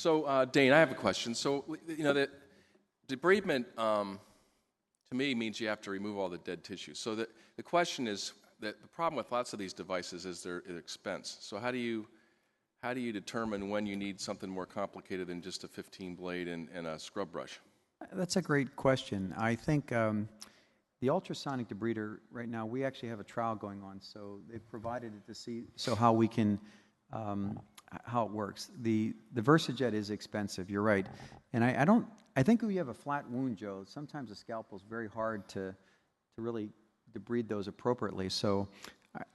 So, Dane, I have a question. So, the debridement, to me, means you have to remove all the dead tissue. So the question is that the problem with lots of these devices is their expense. So how do you determine when you need something more complicated than just a 15 blade and a scrub brush? That's a great question. I think the ultrasonic debrider right now, we actually have a trial going on. So they've provided it to see how we can how it works. The VersaJet is expensive. You're right, and I think when you have a flat wound, Joe, sometimes the scalpel is very hard to really debride those appropriately. So,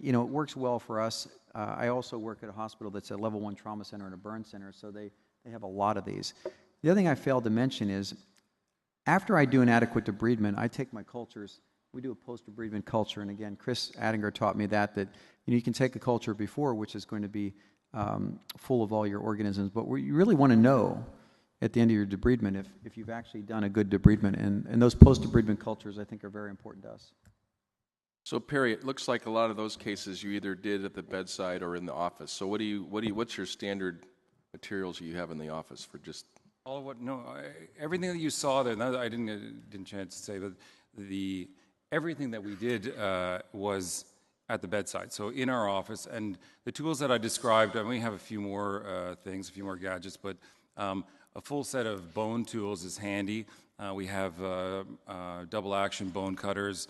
it works well for us. I also work at a hospital that's a level 1 trauma center and a burn center, so they have a lot of these. The other thing I failed to mention is, after I do an adequate debridement, I take my cultures. We do a post-debridement culture, and again, Chris Attinger taught me that you can take a culture before, which is going to be full of all your organisms, but you really want to know at the end of your debridement if you've actually done a good debridement, and those post-debridement cultures I think are very important to us. So Perry, it looks like a lot of those cases you either did at the bedside or in the office. So what's your standard materials you have in the office for just? All of what? No, everything that you saw there. I didn't chance to say, but everything that we did was at the bedside, so in our office, and the tools that I described. And we have a few more things, a few more gadgets, but a full set of bone tools is handy. We have double action bone cutters.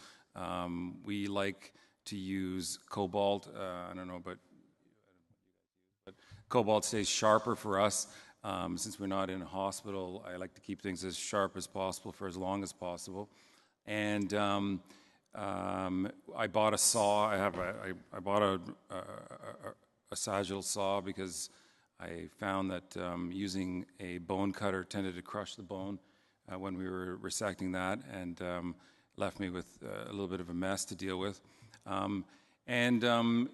We like to use cobalt. I don't know, but cobalt stays sharper for us. Since we're not in a hospital, I like to keep things as sharp as possible for as long as possible. And I bought a saw. I bought a sagittal saw because I found that using a bone cutter tended to crush the bone when we were resecting that, and left me with a little bit of a mess to deal with. And then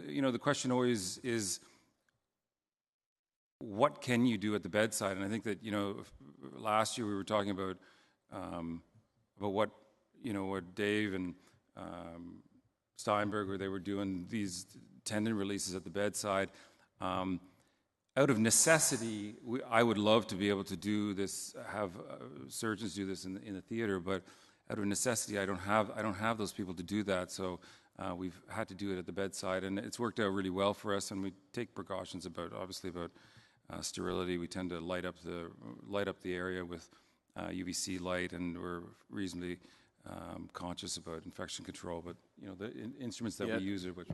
the question always is, what can you do at the bedside? And I think that last year we were talking about what Dave and Steinberg, where they were doing these tendon releases at the bedside. Out of necessity, I would love to be able to do this, have surgeons do this in the theater, but out of necessity, I don't have those people to do that. So we've had to do it at the bedside, and it's worked out really well for us. And we take precautions about sterility. We tend to light up the area with UVC light, and we're reasonably conscious about infection control. But the instruments that we use are what.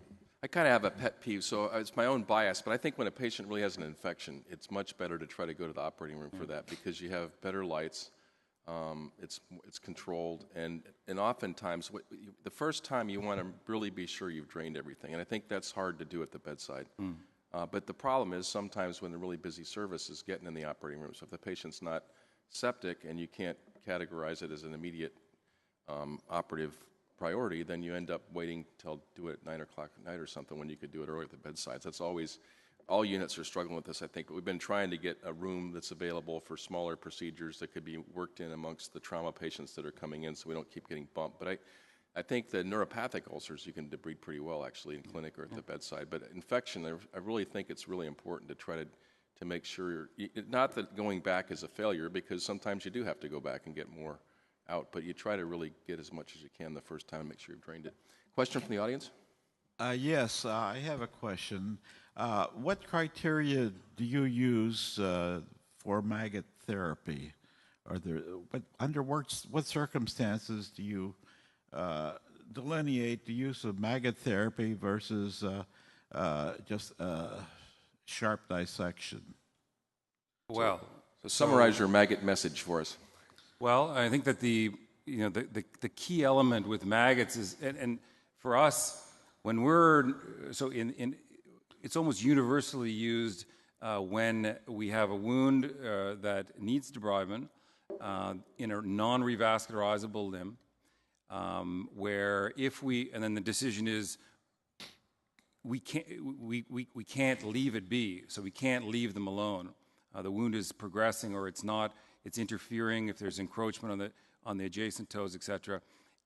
I kind of have a pet peeve, so it's my own bias, but I think when a patient really has an infection, it's much better to try to go to the operating room for that, because you have better lights, it's controlled, and oftentimes the first time you want to really be sure you've drained everything, and I think that's hard to do at the bedside. But the problem is sometimes when the really busy service is getting in the operating room, so if the patient's not septic and you can't categorize it as an immediate operative priority, then you end up waiting till do it at 9 o'clock at night or something when you could do it early at the bedside. So that's always, all units are struggling with this, I think. But we've been trying to get a room that's available for smaller procedures that could be worked in amongst the trauma patients that are coming in, so we don't keep getting bumped. But I think the neuropathic ulcers you can debride pretty well actually in clinic or at the bedside. But infection, I really think it's really important to try to make sure not that going back is a failure, because sometimes you do have to go back and get more out, but you try to really get as much as you can the first time and make sure you've drained it. Question from the audience? Yes, I have a question. What criteria do you use for maggot therapy? Under what circumstances do you delineate the use of maggot therapy versus just sharp dissection? So summarize your maggot message for us. Well, I think that the key element with maggots is, and for us, when we're it's almost universally used when we have a wound that needs debridement in a non-revascularizable limb, where and then the decision is we can't leave it be, so we can't leave them alone. The wound is progressing, or it's interfering if there's encroachment on the adjacent toes, etc.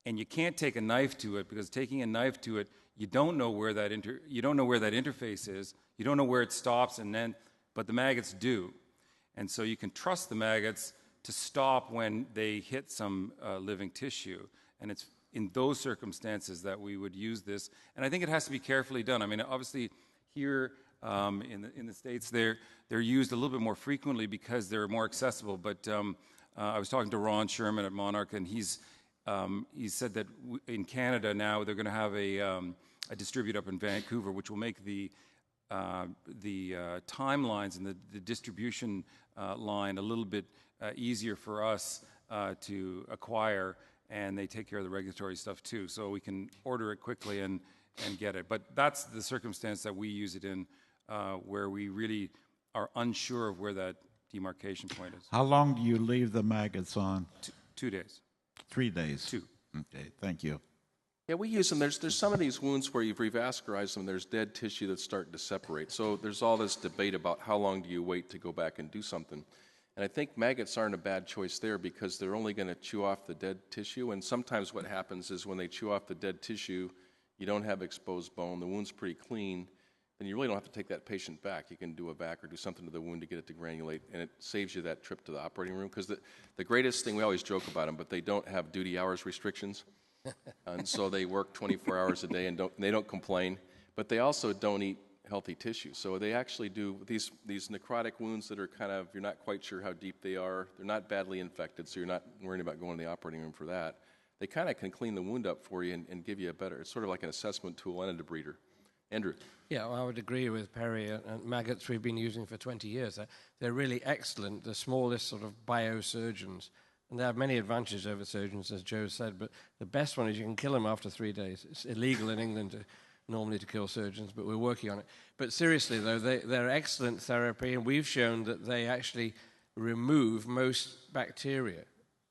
And you can't take a knife to it, because taking a knife to it, you don't know where that interface is. You don't know where it stops, and then but the maggots do. And so you can trust the maggots to stop when they hit some living tissue. And it's in those circumstances that we would use this. And I think it has to be carefully done. I mean, obviously, here in the States, they're used a little bit more frequently because they're more accessible. But I was talking to Ron Sherman at Monarch, and he said that in Canada now they're going to have a distribute up in Vancouver, which will make the timelines and the distribution line a little bit easier for us to acquire, and they take care of the regulatory stuff too, so we can order it quickly and get it. But that's the circumstance that we use it in, where we really are unsure of where that demarcation point is. How long do you leave the maggots on? 2 days. 3 days? 2. Okay, thank you. Yeah, we use them. There's some of these wounds where you've revascularized them, there's dead tissue that's starting to separate. So there's all this debate about how long do you wait to go back and do something. And I think maggots aren't a bad choice there because they're only going to chew off the dead tissue. And sometimes what happens is when they chew off the dead tissue, you don't have exposed bone, the wound's pretty clean, then you really don't have to take that patient back. You can do a vac or do something to the wound to get it to granulate, and it saves you that trip to the operating room. Because the greatest thing, we always joke about them, but they don't have duty hours restrictions. And so they work 24 hours a day and they don't complain, but they also don't eat healthy tissue. So they actually do these necrotic wounds that are kind of, you're not quite sure how deep they are. They're not badly infected, so you're not worrying about going to the operating room for that. They kind of can clean the wound up for you and give you a better, it's sort of like an assessment tool and a debrider. Andrew. Yeah, well, I would agree with Perry. And maggots we've been using for 20 years. They're really excellent, the smallest sort of biosurgeons. And they have many advantages over surgeons, as Joe said, but the best one is you can kill them after 3 days. It's illegal in England normally to kill surgeons, but we're working on it. But seriously, though, they're excellent therapy, and we've shown that they actually remove most bacteria.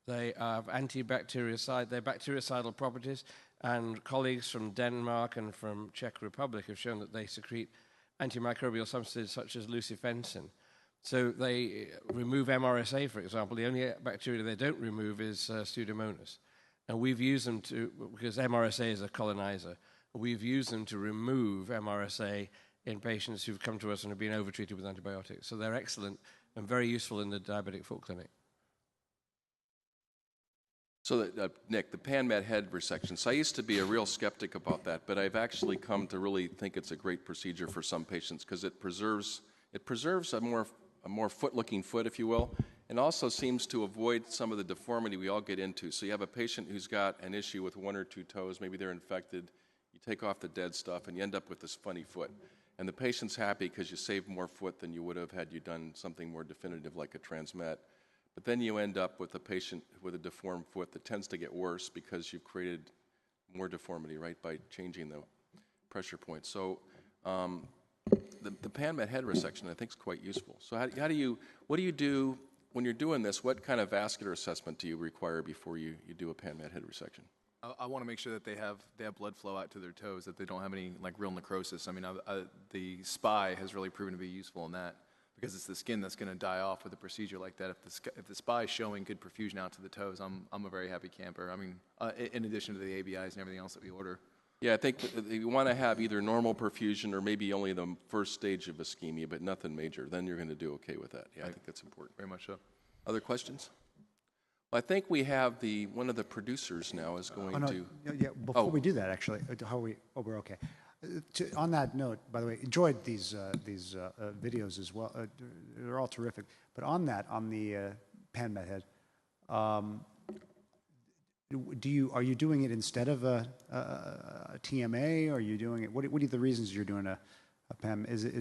They have they're bactericidal properties, and colleagues from Denmark and from Czech Republic have shown that they secrete antimicrobial substances such as lucifensin. So they remove MRSA, for example. The only bacteria they don't remove is Pseudomonas. And we've used them because MRSA is a colonizer, we've used them to remove MRSA in patients who've come to us and have been overtreated with antibiotics. So they're excellent and very useful in the diabetic foot clinic. So, Nick, the PanMed head resection. So I used to be a real skeptic about that, but I've actually come to really think it's a great procedure for some patients because it preserves a more foot-looking foot, if you will, and also seems to avoid some of the deformity we all get into. So you have a patient who's got an issue with 1 or 2 toes, maybe they're infected, you take off the dead stuff, and you end up with this funny foot. And the patient's happy because you saved more foot than you would have had you done something more definitive like a transmet. But then you end up with a patient with a deformed foot that tends to get worse because you've created more deformity, right, by changing the pressure point. So the PanMed head resection, I think, is quite useful. So what do you do when you're doing this? What kind of vascular assessment do you require before you do a PanMed head resection? I want to make sure that they have blood flow out to their toes, that they don't have any like real necrosis. I mean, the SPY has really proven to be useful in that because it's the skin that's going to die off with a procedure like that. If the SPY is showing good perfusion out to the toes, I'm a very happy camper. I mean, in addition to the ABIs and everything else that we order. Yeah, I think you want to have either normal perfusion or maybe only the first stage of ischemia, but nothing major. Then you're going to do okay with that. Yeah, right. I think that's important. Very much so. Other questions? Well, I think we have one of the producers now is going to. Yeah, before we do that, actually, we're okay. On that note, by the way, enjoyed these videos as well. They're all terrific. But on the PanMed head, are you doing it instead of a TMA? Or are you doing it? What are the reasons you're doing a PAM? Is it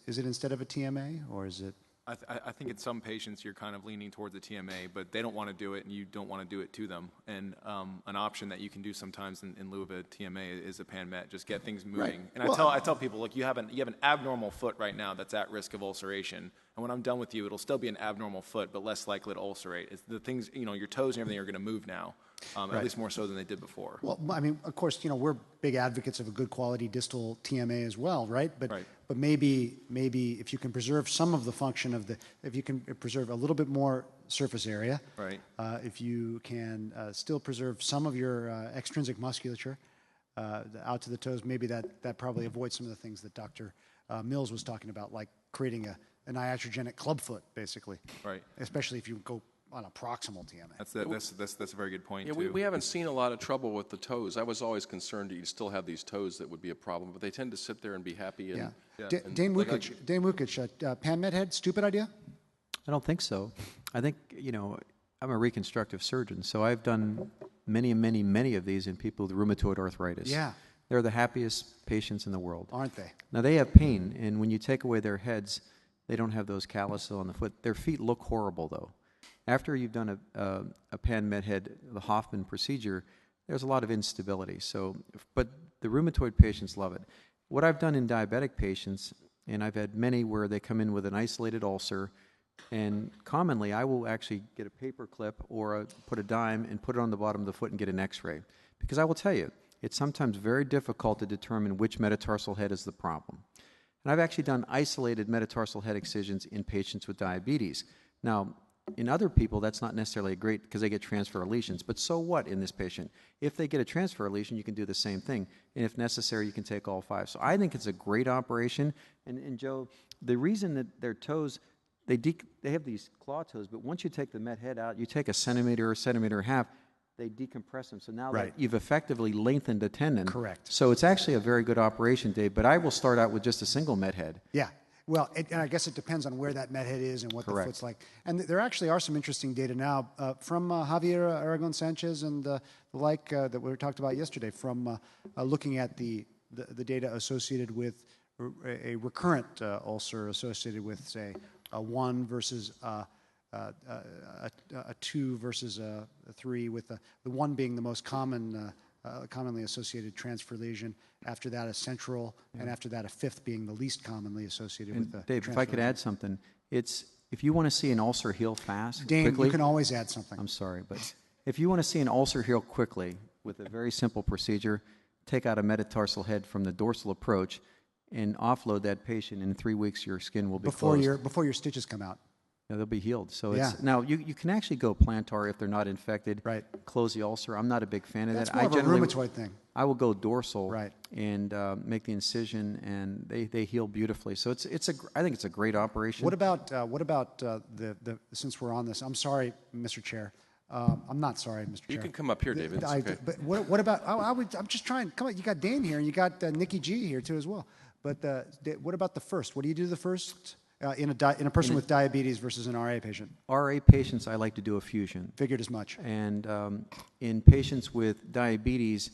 instead of a TMA, or is it? I think in some patients you're kind of leaning towards the TMA, but they don't want to do it, and you don't want to do it to them. And an option that you can do sometimes in lieu of a TMA is a PanMed. Just get things moving. Right. And I tell people, look, you have an abnormal foot right now that's at risk of ulceration. And when I'm done with you, it'll still be an abnormal foot, but less likely to ulcerate. It's the things, your toes and everything are going to move now, right. At least more so than they did before. Well, I mean, of course, we're big advocates of a good quality distal TMA as well, right? But maybe if you can preserve some of the function if you can preserve a little bit more surface area, right? If you can still preserve some of your extrinsic musculature out to the toes, maybe that probably avoids some of the things that Dr. Mills was talking about, like creating an iatrogenic clubfoot, basically. Right. Especially if you go on a proximal TMA. That's a very good point, Yeah, too. we haven't seen a lot of trouble with the toes. I was always concerned that you still have these toes that would be a problem, but they tend to sit there and be happy. And, and Dane like Wukich, PanMed head, stupid idea? I don't think so. I think, I'm a reconstructive surgeon, so I've done many of these in people with rheumatoid arthritis. Yeah. They're the happiest patients in the world. Aren't they? Now, they have pain, and when you take away their heads, they don't have those calluses on the foot. Their feet look horrible, though. After you've done a PanMed head, the Hoffman procedure, there's a lot of instability. But the rheumatoid patients love it. What I've done in diabetic patients, and I've had many where they come in with an isolated ulcer, and commonly I will actually get a paper clip or put a dime and put it on the bottom of the foot and get an x-ray. Because I will tell you, it's sometimes very difficult to determine which metatarsal head is the problem. And I've actually done isolated metatarsal head excisions in patients with diabetes. Now, in other people, that's not necessarily great because they get transfer lesions. But so what in this patient? If they get a transfer lesion, you can do the same thing. And if necessary, you can take all 5. So I think it's a great operation. And Joe, the reason that their toes, they have these claw toes, but once you take the met head out, you take a centimeter or centimeter and a half, they decompress them. So now that you've effectively lengthened the tendon. Correct. So it's actually a very good operation, Dave. But I will start out with just a single met head. Yeah. Well, and I guess it depends on where that med head is and what the foot's like. And there actually are some interesting data now from Javier Aragon Sanchez and the like that we talked about yesterday from looking at the data associated with a recurrent ulcer associated with, say, a 1 versus a 2 versus a 3, with the 1 being the most commonly associated transfer lesion. After that, a central, and after that, a 5th being the least commonly associated with the Dave, if I could add something, it's if you want to see an ulcer heal fast, Dane, quickly, you can always add something. I'm sorry, but if you want to see an ulcer heal quickly with a very simple procedure, take out a metatarsal head from the dorsal approach and offload that patient. In 3 weeks, your skin will be closed. Before your stitches come out. Yeah, they'll be healed. So Yeah. now you can actually go plantar if they're not infected. Right. Close the ulcer. I'm not a big fan of That's that. more I of a generally rheumatoid thing. I will go dorsal. Right. And make the incision, and they heal beautifully. So I think it's a great operation. What about the since we're on this? I'm sorry, Mr. Chair. I'm not sorry, Mr. Chair. You can come up here, David. It's okay. But what about? I'm just trying. Come on, you got Dane here, and you got Nikki G here too as well. But what about the first? What do you do the first in a person with diabetes versus an RA patient? RA patients, I like to do a fusion. Figured as much. And in patients with diabetes,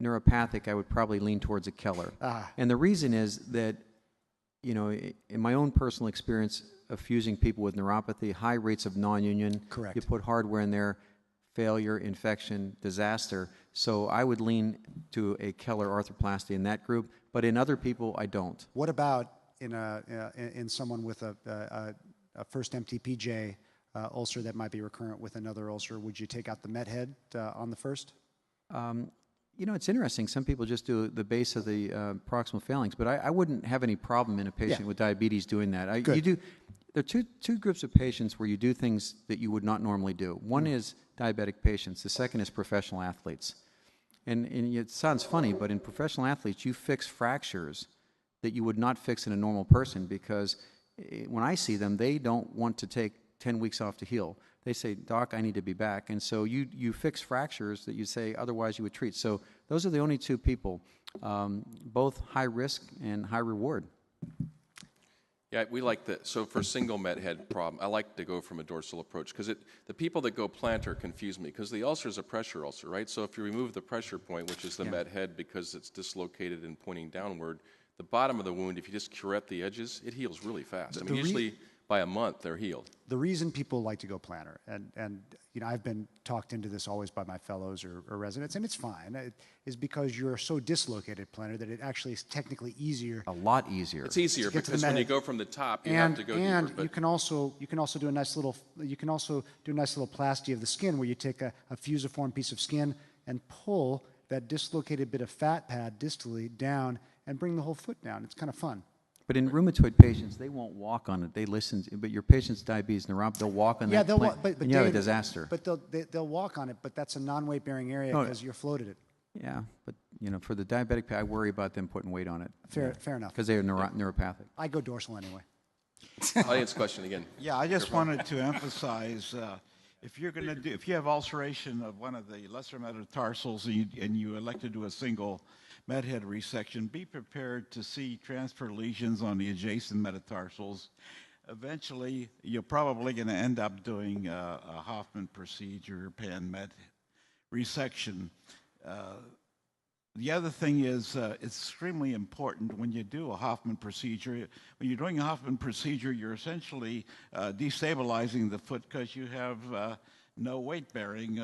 neuropathic, I would probably lean towards a Keller. And the reason is that, in my own personal experience of fusing people with neuropathy, high rates of non-union. Correct. You put hardware in there, failure, infection, disaster. So I would lean to a Keller arthroplasty in that group, but in other people, I don't. What about in someone with a first MTPJ ulcer that might be recurrent with another ulcer? Would you take out the met head on the first? It's interesting. Some people just do the base of the proximal phalanx, but I wouldn't have any problem in a patient with diabetes doing that. Good. There are two groups of patients where you do things that you would not normally do. One is diabetic patients. The second is professional athletes. And it sounds funny, but in professional athletes, you fix fractures that you would not fix in a normal person, because when I see them, they don't want to take 10 weeks off to heal. They say, Doc, I need to be back. And so you fix fractures that you say otherwise you would treat. So those are the only two people, both high risk and high reward. Yeah, we like that. So for single met head problem, I like to go from a dorsal approach, because the people that go plantar confuse me, because the ulcer is a pressure ulcer, right? So if you remove the pressure point, which is the met head, because it's dislocated and pointing downward, the bottom of the wound, if you just curette the edges, it heals really fast. I mean, usually by a month, they're healed. The reason people like to go plantar, and I've been talked into this always by my fellows or residents, and it's fine, is because you're so dislocated plantar that it actually is technically easier. A lot easier. It's easier because when you go from the top, you have to go deeper. And you can also do a nice little plasty of the skin, where you take a fusiform piece of skin and pull that dislocated bit of fat pad distally down and bring the whole foot down. It's kind of fun. But in rheumatoid patients, they won't walk on it. They listen. But your patient's diabetes neuropathy, they'll walk on that plant, and you have a disaster. But they'll walk on it, but that's a non-weight bearing area because you're floated it. Yeah, but for the diabetic, I worry about them putting weight on it. Fair enough. Because they are neuropathic. I go dorsal anyway. Audience question again. Yeah, I just wanted to emphasize, if you have ulceration of one of the lesser metatarsals and you elect to do a single medhead resection, be prepared to see transfer lesions on the adjacent metatarsals. Eventually, you're probably going to end up doing a Hoffman procedure, PanMed resection. The other thing is, it's extremely important when you do a Hoffman procedure. When you're doing a Hoffman procedure, you're essentially destabilizing the foot because you have no weight-bearing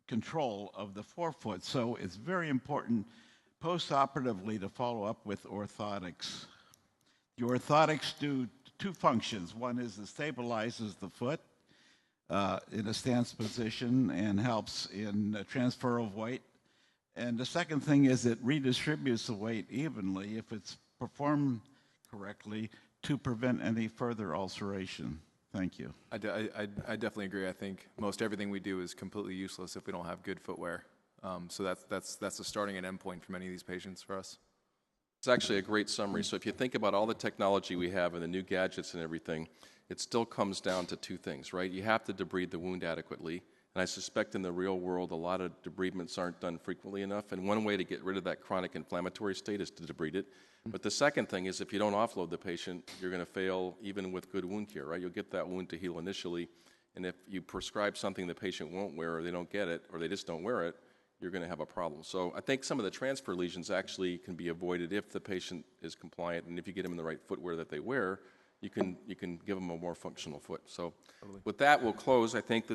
control of the forefoot. So it's very important post-operatively to follow up with orthotics. The orthotics do two functions. One is it stabilizes the foot in a stance position and helps in transfer of weight. And the second thing is it redistributes the weight evenly if it's performed correctly to prevent any further ulceration. Thank you. I definitely agree. I think most everything we do is completely useless if we don't have good footwear. So that's the starting and end point for many of these patients for us. It's actually a great summary. So if you think about all the technology we have and the new gadgets and everything, it still comes down to two things, right? You have to debride the wound adequately. And I suspect in the real world, a lot of debridements aren't done frequently enough. And one way to get rid of that chronic inflammatory state is to debride it. But the second thing is if you don't offload the patient, you're going to fail even with good wound care, right? You'll get that wound to heal initially. And if you prescribe something the patient won't wear or they don't get it or they just don't wear it, you're going to have a problem. So I think some of the transfer lesions actually can be avoided if the patient is compliant and if you get them in the right footwear that they wear, you can give them a more functional foot. So with that, we'll close. I think